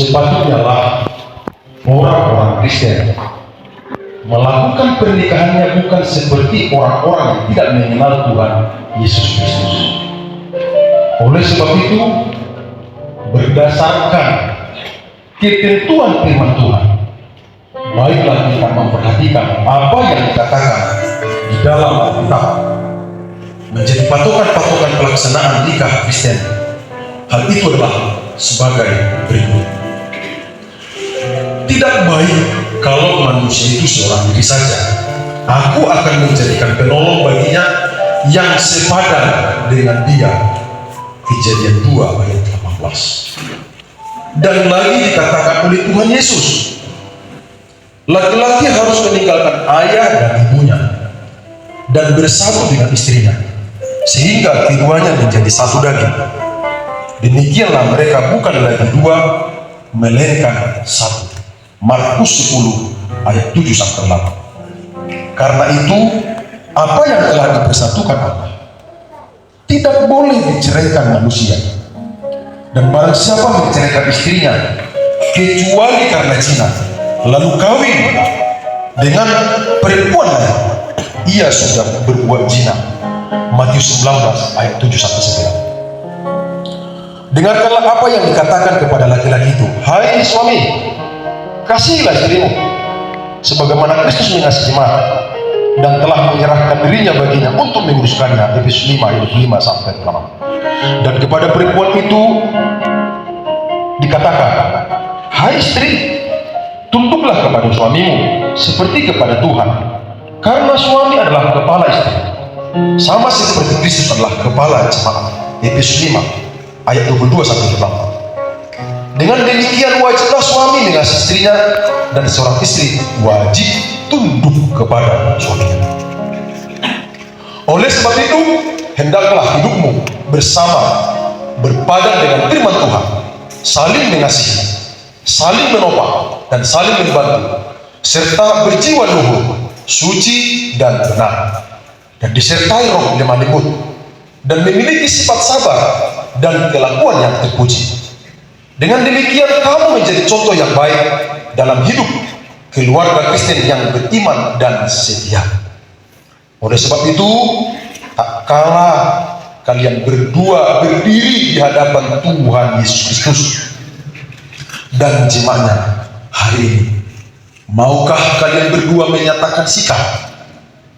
Sepatutnya lah orang-orang Kristen melakukan pernikahannya bukan seperti orang-orang yang tidak mengenal Tuhan Yesus Kristus. Oleh sebab itu, berdasarkan ketentuan firman Tuhan, baiklah kita memperhatikan apa yang dikatakan di dalam Alkitab menjadi patokan-patokan pelaksanaan nikah Kristen. Hal itu adalah sebagai berikut. Tidak baik kalau manusia itu seorang diri saja. Aku akan menjadikan penolong baginya yang sepadan dengan dia. Kejadian 2 ayat 18. Dan lagi dikatakan oleh Tuhan Yesus, laki-laki harus meninggalkan ayah dan ibunya dan bersatu dengan istrinya, sehingga keduanya menjadi satu daging. Demikianlah mereka bukan lagi dua, melainkan satu. Markus 10 ayat 7-8. Karena itu, apa yang telah dipersatukan Allah tidak boleh diceraikan manusia. Dan barang siapa menceraikan istrinya kecuali karena zina, lalu kawin dengan perempuan lain, ia sudah berbuat zina. Matius 19 ayat 7-9. Dengarkanlah apa yang dikatakan kepada laki-laki itu. Hai suami, kasihilah istrimu sebagaimana Kristus mengasihi jemaat dan telah menyerahkan dirinya baginya untuk menguruskannya. Efesus 5 ayat 5-8. Dan kepada perempuan itu dikatakan, hai istri, tunduklah kepada suamimu seperti kepada Tuhan, karena suami adalah kepala istri, sama seperti Kristus adalah kepala jemaat. Efesus 5 ayat 22-28. Dengan demikian wajiblah suami mengasihi istrinya, dan seorang istri wajib tunduk kepada suaminya. Oleh sebab itu, hendaklah hidupmu bersama berpadan dengan firman Tuhan, saling mengasihi, saling menopang, dan saling membantu, serta berjiwa luhur, suci dan benar, dan disertai roh lemah lembut, dan memiliki sifat sabar dan kelakuan yang terpuji. Dengan demikian kamu menjadi contoh yang baik dalam hidup keluarga Kristen yang beriman dan setia. Oleh sebab itu, tak kalah kalian berdua berdiri di hadapan Tuhan Yesus Kristus dan jemaatnya hari ini, maukah kalian berdua menyatakan sikap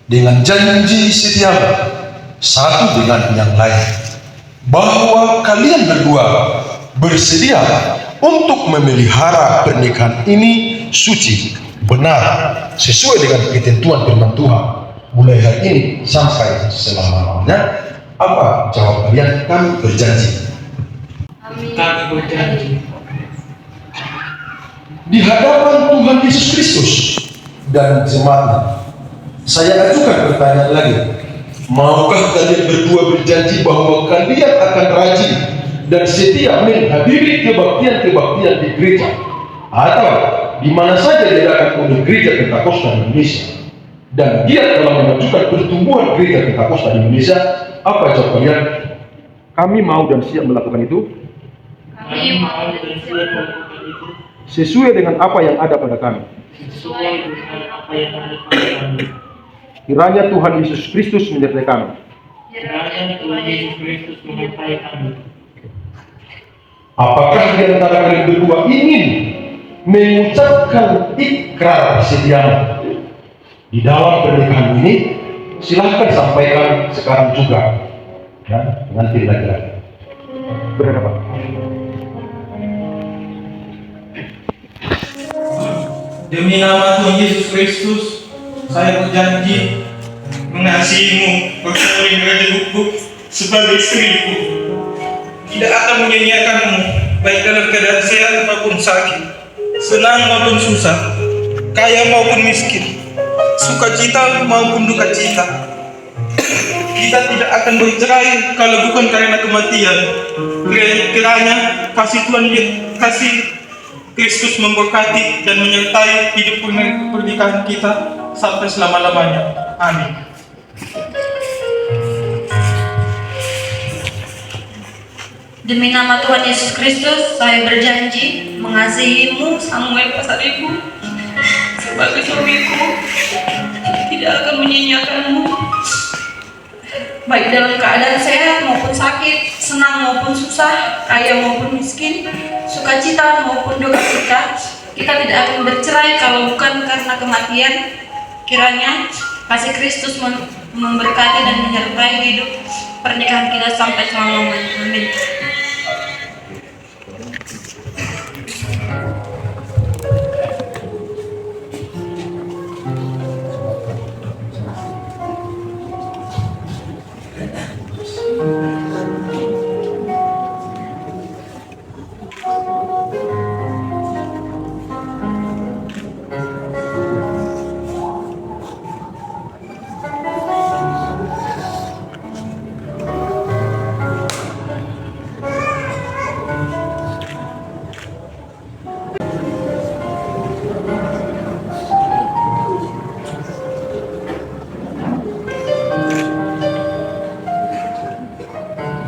dengan janji setia satu dengan yang lain, bahwa kalian berdua bersedia untuk memelihara pernikahan ini suci, benar, sesuai dengan ketentuan firman Tuhan, mulai hari ini sampai selama-lamanya? Apa jawab kalian? Kami berjanji. Amin. Kami berjanji. Di hadapan Tuhan Yesus Kristus dan jemaatnya, saya ajukan pertanyaan lagi. Maukah kalian berdua berjanji bahwa kalian akan rajin dan setia menghadiri kebaktian-kebaktian di gereja atau di mana saja diadakan oleh gereja Pentakosta Indonesia, dan dia telah menunjukkan pertumbuhan gereja Pentakosta Indonesia? Apa jawab kalian? Kami mau dan siap melakukan itu. Kami mau dan siap melakukan itu sesuai dengan apa yang ada pada kami. sesuai dengan apa yang ada pada kami. Kiranya Tuhan Yesus Kristus menyertai kami. Kiranya Tuhan Yesus Kristus menyertai kami. Apakah di antara kalian berdua ingin mengucapkan ikrar setia di dalam pernikahan ini? Silahkan sampaikan sekarang juga, ya, nanti lagi-lagi. Berhadapan. Demi nama Tuhan Yesus Kristus, saya berjanji mengasihimu, bersaling raja hukum sebagai istriku. Tidak akan menyanyiakanmu, baik dalam keadaan sehat maupun sakit, senang maupun susah, kaya maupun miskin, sukacita maupun duka cita. Kita tidak akan bercerai kalau bukan karena kematian. Kiranya kasih Tuhan, kasih Kristus memberkati dan menyertai hidup pernikahan kita sampai selama-lamanya. Amin. Demi nama Tuhan Yesus Kristus, saya berjanji mengasihimu Samuel Pasaribu sebagai suamiku, tidak akan menyanyiakanmu, baik dalam keadaan sehat maupun sakit, senang maupun susah, kaya maupun miskin, sukacita maupun duka cita. Kita tidak akan bercerai kalau bukan karena kematian. Kiranya kasih Kristus memberkati dan menyertai hidup pernikahan kita sampai selama-lamanya. Amin.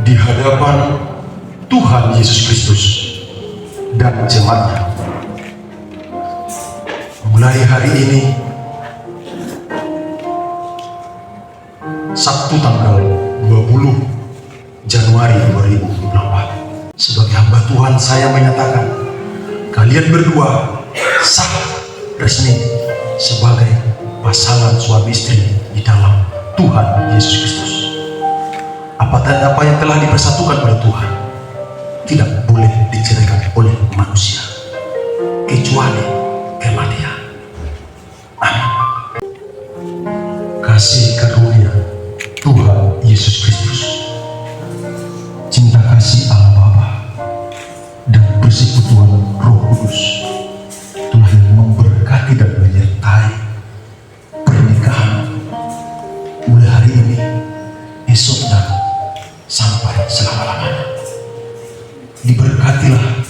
Di hadapan Tuhan Yesus Kristus dan jemaatnya, mulai hari ini, Sabtu tanggal 20 Januari 2024, sebagai hamba Tuhan saya menyatakan kalian berdua sah resmi sebagai pasangan suami istri di dalam Tuhan Yesus Kristus. Apa yang telah dipersatukan oleh Tuhan tidak boleh diceraikan oleh manusia kecuali kematian. Amin. Kasih karunia Tuhan Yesus Kristus, cinta kasih Allah Bapa, dan persekutuan Roh Kudus telah memberkati dan menyertai pernikahan mulai hari ini, esok, dan sampai selama-lamanya. Diberkatilah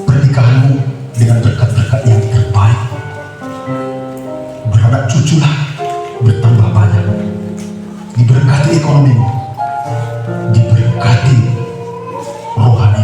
pernikahanmu dengan berkat-berkat yang terbaik. Beranak cuculah bertambah banyak. Diberkati ekonomimu, diberkati rohani